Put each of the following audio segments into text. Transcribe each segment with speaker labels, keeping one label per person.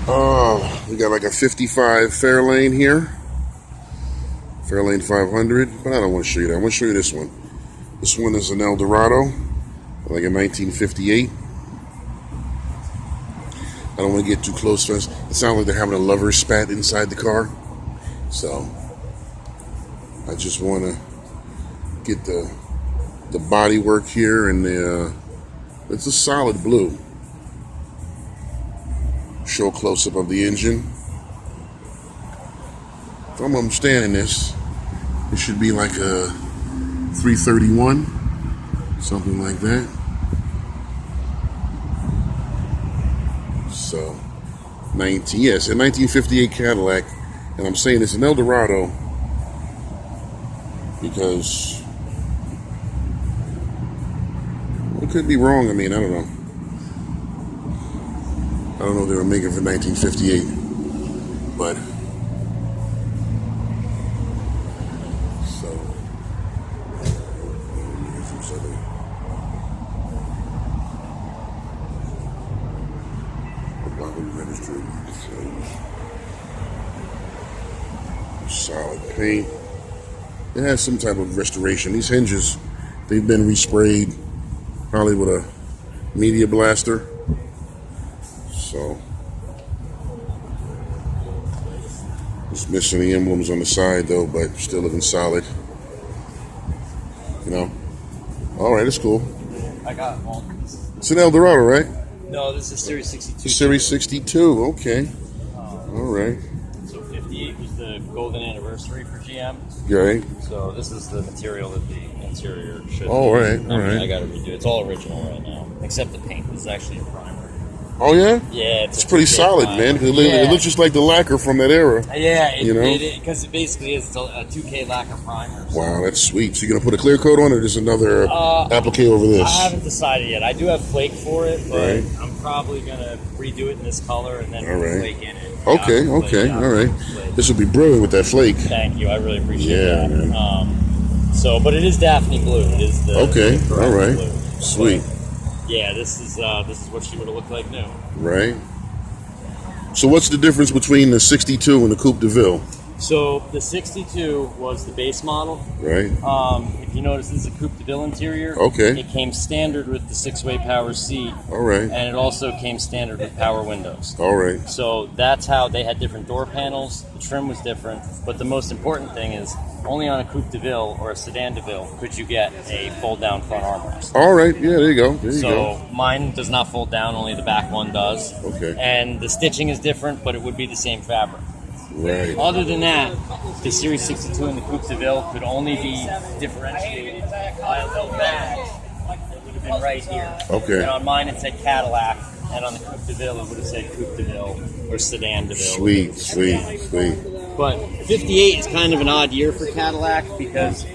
Speaker 1: We got like a 55 Fairlane here. Fairlane 500, but I don't want to show you that. I want to show you this one. This one is an Eldorado, like a 1958. I don't want to get too close to us. It sounds like they're having a lover's spat inside the car. So I just want to get the body work here, and it's a solid blue. Show a close-up of the engine. If I'm understanding this, it should be like a 331, something like that. So, a 1958 Cadillac, and I'm saying it's an Eldorado because it could be wrong. I mean, I don't know. I don't know if they were making for 1958, but so registry, solid paint. It has some type of restoration. These hinges, they've been resprayed, probably with a media blaster. So, just missing the emblems on the side though, but still looking solid. You know? Alright, it's cool.
Speaker 2: I got all.
Speaker 1: It's an Eldorado, right?
Speaker 2: No, this is Series 62.
Speaker 1: Series 62, okay. Alright.
Speaker 2: So 58 was the golden anniversary for GM.
Speaker 1: Right.
Speaker 2: So this is the material that the interior should be.
Speaker 1: Alright,
Speaker 2: I
Speaker 1: alright.
Speaker 2: I gotta redo it. It's all original right now, except the paint. This is actually a primer.
Speaker 1: Oh yeah?
Speaker 2: Yeah,
Speaker 1: it's pretty solid, man. It looks just like the lacquer from that era.
Speaker 2: Yeah,
Speaker 1: you know,
Speaker 2: because it basically is a 2K lacquer primer. So.
Speaker 1: Wow, that's sweet. So you're gonna put a clear coat on, or just another applique over this?
Speaker 2: I haven't decided yet. I do have flake for it, but
Speaker 1: right.
Speaker 2: I'm probably gonna redo it in this color and then put flake in it.
Speaker 1: Okay, all right. This would be brilliant with that flake.
Speaker 2: Thank you. I really appreciate that. Man. But it is Daphne blue. It is the
Speaker 1: all right,
Speaker 2: blue.
Speaker 1: Sweet.
Speaker 2: But, yeah, this is what she would have looked like new.
Speaker 1: Right. So what's the difference between the 62 and the Coupe de Ville?
Speaker 2: So the 62 was the base model.
Speaker 1: Right.
Speaker 2: If you notice, this is a Coupe de Ville interior.
Speaker 1: Okay.
Speaker 2: It came standard with the 6-way power seat.
Speaker 1: All right.
Speaker 2: And it also came standard with power windows.
Speaker 1: All right.
Speaker 2: So that's how they had different door panels. The trim was different. But the most important thing is, only on a Coupe de Ville or a Sedan de Ville could you get a fold-down front armrest.
Speaker 1: All right. Yeah, there you go. There you go.
Speaker 2: So mine does not fold down. Only the back one does.
Speaker 1: Okay.
Speaker 2: And the stitching is different, but it would be the same fabric.
Speaker 1: Right.
Speaker 2: Other than that, the Series 62 and the Coupe de Ville could only be differentiated by a little badge that would have been right here.
Speaker 1: Okay.
Speaker 2: And on mine it said Cadillac, and on the Coupe de Ville it would have said Coupe de Ville or Sedan de Ville.
Speaker 1: Sweet.
Speaker 2: But 58 is kind of an odd year for Cadillac because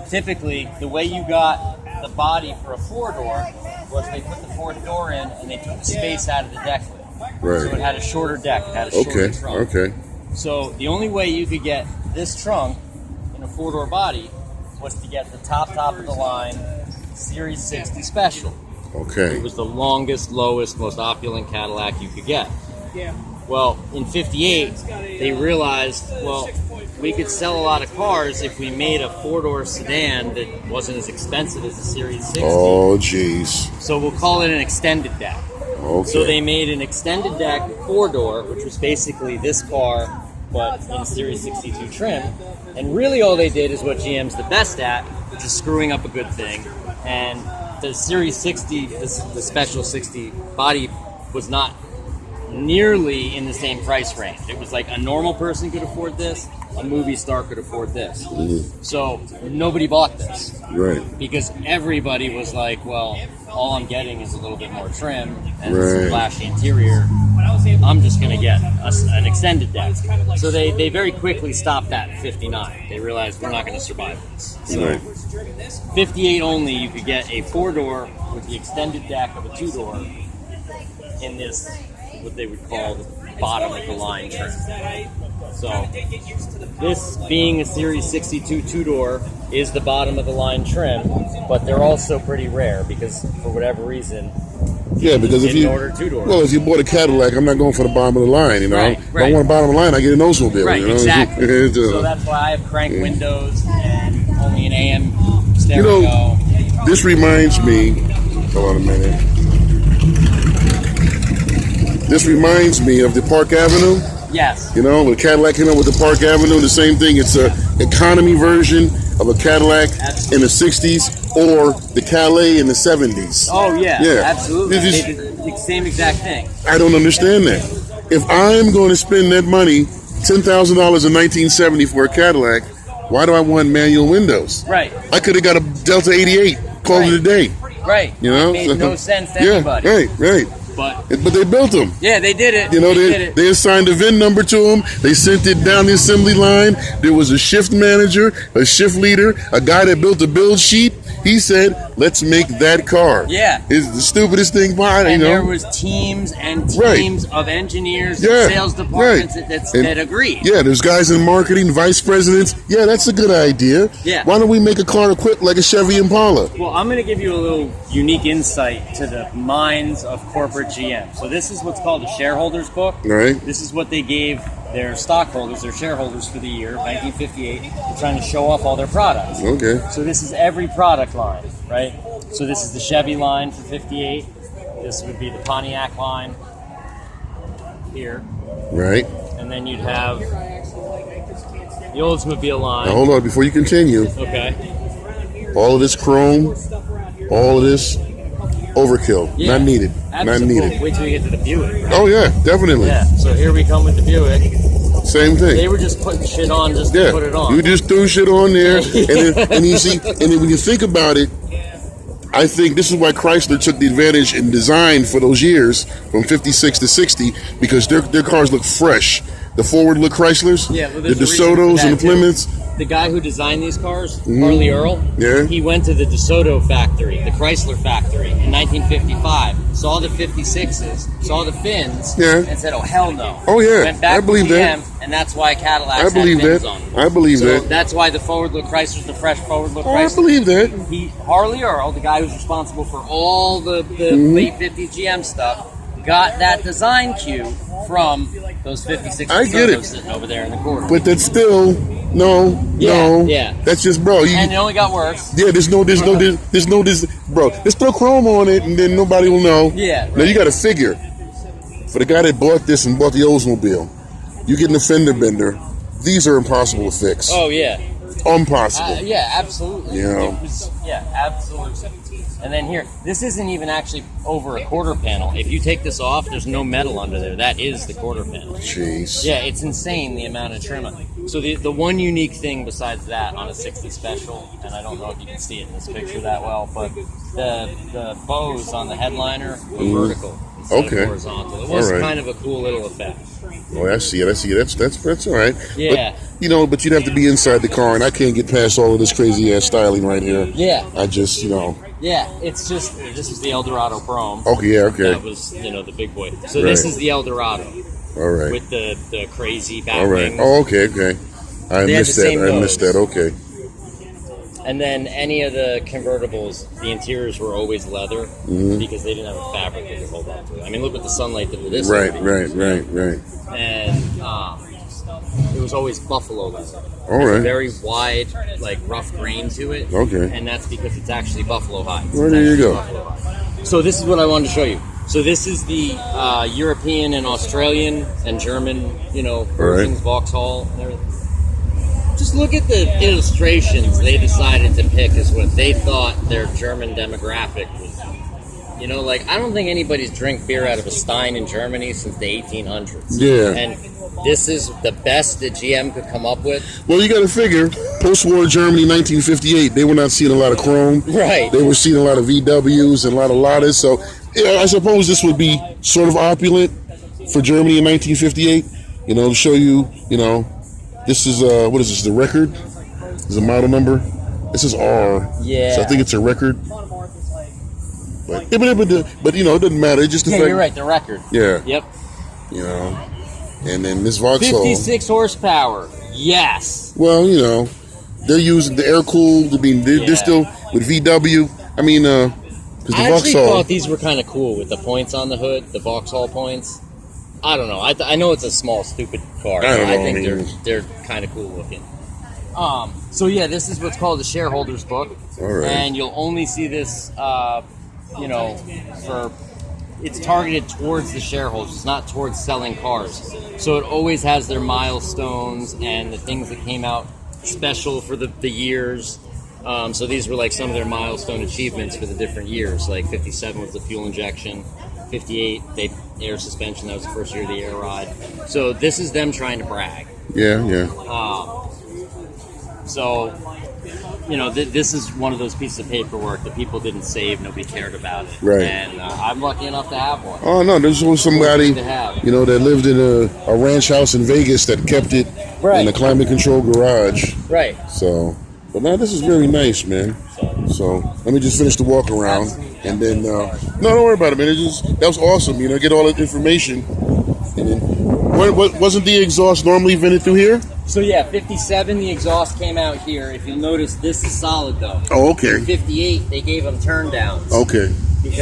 Speaker 2: typically the way you got the body for a four-door was they put the fourth door in and they took the space out of the deck lid.
Speaker 1: Right.
Speaker 2: So it had a shorter deck, it had a shorter trunk.
Speaker 1: Okay.
Speaker 2: So the only way you could get this trunk in a four-door body was to get the top of the line Series 60 Special.
Speaker 1: Okay.
Speaker 2: It was the longest, lowest, most opulent Cadillac you could get. Well, in 58, they realized, well, we could sell a lot of cars if we made a four-door sedan that wasn't as expensive as the Series 60.
Speaker 1: Oh, jeez.
Speaker 2: So we'll call it an extended deck.
Speaker 1: Okay.
Speaker 2: So they made an extended deck four-door, which was basically this car, but in Series 62 trim. And really all they did is what GM's the best at, which is screwing up a good thing. And the Series 60, the Special 60 body was not nearly in the same price range. It was like a normal person could afford this, a movie star could afford this.
Speaker 1: Mm-hmm.
Speaker 2: So nobody bought this.
Speaker 1: Right.
Speaker 2: Because everybody was like, well, all I'm getting is a little bit more trim and some flashy interior. I'm just going to get an extended deck. So they very quickly stopped that at 59. They realized we're not going to survive this. So 58 only, you could get a four-door with the extended deck of a two-door in this, what they would call the bottom of the line trim. So this being a Series 62 two-door is the bottom of the line trim, but they're also pretty rare because for whatever reason,
Speaker 1: Yeah, because if
Speaker 2: Didn't
Speaker 1: you
Speaker 2: order two-door.
Speaker 1: well, if you bought a Cadillac, I'm not going for the bottom of the line. You know,
Speaker 2: Right,
Speaker 1: if I want a bottom of the line, I get an Oldsmobile.
Speaker 2: Right,
Speaker 1: you know?
Speaker 2: exactly. So that's why I have crank windows and only an AM stereo.
Speaker 1: You know, this reminds me. Hold on a minute. This reminds me of the Park Avenue.
Speaker 2: Yes.
Speaker 1: You know, when Cadillac came out with the Park Avenue, the same thing. It's a economy version of a Cadillac in the 60s or the Calais in the 70s.
Speaker 2: Oh, yeah. Absolutely.
Speaker 1: They
Speaker 2: They did the same exact thing.
Speaker 1: I don't understand that. If I'm going to spend that money, $10,000 in 1970 for a Cadillac, why do I want manual windows?
Speaker 2: Right.
Speaker 1: I could have got a Delta 88, called it a day.
Speaker 2: Right.
Speaker 1: You know?
Speaker 2: It made no sense to anybody.
Speaker 1: Right.
Speaker 2: But
Speaker 1: they built them.
Speaker 2: yeah, they did it.
Speaker 1: You know,
Speaker 2: they did it.
Speaker 1: they assigned a VIN number to them. They sent it down the assembly line. There was a shift manager, a shift leader, a guy that built a build sheet. He said, "Let's make that car."
Speaker 2: Yeah.
Speaker 1: It's the stupidest thing.
Speaker 2: And there was teams and teams of engineers and sales departments that agreed.
Speaker 1: Yeah, there's guys in marketing, vice presidents. Yeah, that's a good idea.
Speaker 2: Yeah.
Speaker 1: Why don't we make a car equipped like a Chevy Impala?
Speaker 2: Well, I'm going to give you a little unique insight to the minds of corporate GM. So this is what's called a shareholders book.
Speaker 1: Right.
Speaker 2: This is what they gave their stockholders, their shareholders for the year, 1958. They're trying to show off all their products.
Speaker 1: Okay.
Speaker 2: So this is every product line, right? So this is the Chevy line for 58. This would be the Pontiac line here.
Speaker 1: Right.
Speaker 2: And then you'd have the Oldsmobile line.
Speaker 1: Now hold on, before you continue.
Speaker 2: Okay.
Speaker 1: All of this chrome, all of this overkill.
Speaker 2: Yeah,
Speaker 1: Not needed.
Speaker 2: absolutely.
Speaker 1: Not needed.
Speaker 2: Wait till we get to the Buick.
Speaker 1: Oh yeah, definitely.
Speaker 2: Yeah. So here we come with the Buick.
Speaker 1: Same thing.
Speaker 2: They were just putting shit on just to put it on.
Speaker 1: You just threw shit on there, and you see, and then when you think about it, I think this is why Chrysler took the advantage in design for those years from 56 to 60 because their cars look fresh. The forward look Chryslers, the DeSotos and the Plymouths.
Speaker 2: The guy who designed these cars, Harley Earl, he went to the DeSoto factory, the Chrysler factory, in 1955, saw the 56s, saw the fins, and said, "Oh hell no!"
Speaker 1: Oh yeah,
Speaker 2: went back
Speaker 1: I believe
Speaker 2: to GM,
Speaker 1: that.
Speaker 2: and that's why Cadillacs
Speaker 1: I believe
Speaker 2: had fins
Speaker 1: that.
Speaker 2: on them.
Speaker 1: I believe
Speaker 2: so
Speaker 1: that.
Speaker 2: That's why the forward look Chryslers, the fresh forward look
Speaker 1: Oh,
Speaker 2: Chrysler.
Speaker 1: I believe that.
Speaker 2: Harley Earl, the guy who's responsible for all the late 50s GM stuff, got that design cue from those 56
Speaker 1: I get it.
Speaker 2: sitting over there in the corner.
Speaker 1: But that's still no. That's just bro.
Speaker 2: And it only got worse.
Speaker 1: Yeah, there's no, bro. Let's throw chrome on it, and then nobody will know.
Speaker 2: Yeah.
Speaker 1: Now you got to figure for the guy that bought this and bought the Oldsmobile, you getting a fender bender. These are impossible to fix.
Speaker 2: Oh yeah.
Speaker 1: Impossible.
Speaker 2: Yeah, absolutely.
Speaker 1: You know.
Speaker 2: It was, absolutely. And then here, this isn't even actually over a quarter panel. If you take this off, there's no metal under there. That is the quarter panel.
Speaker 1: Jeez.
Speaker 2: Yeah, it's insane the amount of trim. So the one unique thing besides that on a 60 Special, and I don't know if you can see it in this picture that well, but the bows on the headliner were vertical instead of horizontal. It was kind of a cool little effect.
Speaker 1: Oh, I see it. That's all right.
Speaker 2: Yeah.
Speaker 1: But you'd have to be inside the car, and I can't get past all of this crazy ass styling right here.
Speaker 2: Yeah.
Speaker 1: I just,
Speaker 2: Yeah, it's just this is the Eldorado Chrome.
Speaker 1: Okay.
Speaker 2: That was the big boy. So this is the Eldorado.
Speaker 1: All right.
Speaker 2: With the crazy back
Speaker 1: all right.
Speaker 2: wings.
Speaker 1: Oh, okay. I missed that. Okay.
Speaker 2: And then any of the convertibles, the interiors were always leather because they didn't have a fabric that could hold on to it. I mean, look what the Sunlight did with this.
Speaker 1: Right.
Speaker 2: And it was always buffalo leather.
Speaker 1: All right.
Speaker 2: Very wide, like rough grain to it.
Speaker 1: Okay.
Speaker 2: And that's because it's actually buffalo hide.
Speaker 1: Well, there you go.
Speaker 2: So this is what I wanted to show you. So this is the European and Australian and German, versions, Vauxhall and everything. Just look at the illustrations they decided to pick as what they thought their German demographic was. I don't think anybody's drank beer out of a stein in Germany since the 1800s.
Speaker 1: Yeah.
Speaker 2: And this is the best that GM could come up with.
Speaker 1: Well, you got to figure, post-war Germany, 1958, they were not seeing a lot of chrome.
Speaker 2: Right.
Speaker 1: They were seeing a lot of VWs and a lot of Lotus. So, I suppose this would be sort of opulent for Germany in 1958. To show you, this is, what is this, the record? This is a model number. This is R.
Speaker 2: Yeah.
Speaker 1: So I think it's a record. But it doesn't matter. It's just the fact.
Speaker 2: You're right, the record.
Speaker 1: Yeah.
Speaker 2: Yep.
Speaker 1: And then this Vauxhall.
Speaker 2: 56 horsepower. Yes.
Speaker 1: Well, they're using the air cooled. I mean, they're still with VW. I mean, Because
Speaker 2: I actually thought these were kind of cool with the points on the hood, the Vauxhall points. I don't know. I know it's a small, stupid car. But I think they're kind of cool looking. So yeah, this is what's called the shareholders book, and you'll only see this, it's targeted towards the shareholders, it's not towards selling cars. So it always has their milestones and the things that came out special for the years. So these were like some of their milestone achievements for the different years. Like 57 was the fuel injection, 58 air suspension. That was the first year of the air ride. So this is them trying to brag.
Speaker 1: Yeah.
Speaker 2: So, this is one of those pieces of paperwork that people didn't save, nobody cared about it.
Speaker 1: Right.
Speaker 2: And I'm lucky enough to have one.
Speaker 1: Oh, no, this was somebody, that lived in a ranch house in Vegas that kept it in a climate-controlled garage.
Speaker 2: Right.
Speaker 1: So, but now this is very nice, man. So, let me just finish the walk around. And then, no, don't worry about it, man. That was awesome, get all that information. And then, what wasn't the exhaust normally vented through here?
Speaker 2: So yeah, 57, the exhaust came out here. If you'll notice, this is solid though.
Speaker 1: Oh, okay.
Speaker 2: 58, they gave them turn downs.
Speaker 1: Okay.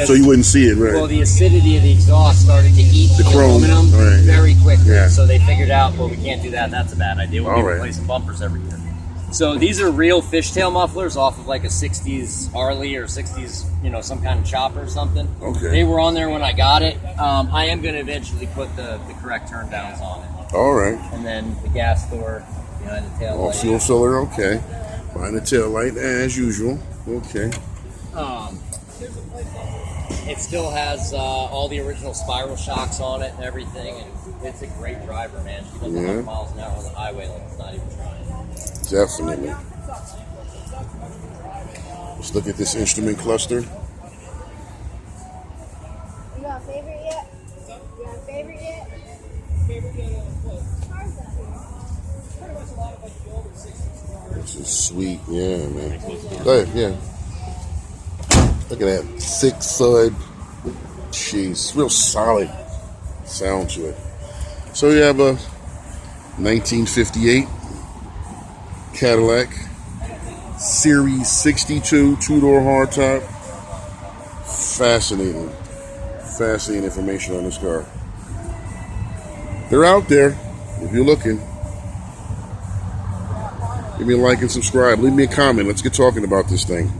Speaker 1: So you wouldn't see it, right?
Speaker 2: Well, the acidity of the exhaust started to eat the
Speaker 1: chrome
Speaker 2: aluminum very quickly. Yeah. So they figured out, well, we can't do that. That's a bad idea. We'll be replacing bumpers every year. So these are real fishtail mufflers off of like a 60s Harley or 60s, some kind of chopper or something.
Speaker 1: Okay.
Speaker 2: They were on there when I got it. I am going to eventually put the correct turn downs on it.
Speaker 1: All right.
Speaker 2: And then the gas door behind the tail light.
Speaker 1: Fuel filler, okay. Behind the tail light, as usual. Okay.
Speaker 2: It still has all the original spiral shocks on it and everything. And it's a great driver, man. She does 100 miles an hour on the highway like it's not even trying.
Speaker 1: Definitely. Let's look at this instrument cluster.
Speaker 3: You got a favorite yet? You got a favorite yet?
Speaker 1: This is sweet, yeah, man. Go ahead, yeah. Look at that thick thud. Jeez, real solid sound to it. So you have a 1958 Cadillac Series 62 two-door hardtop. Fascinating information on this car. They're out there if you're looking. Give me a like and subscribe. Leave me a comment. Let's get talking about this thing.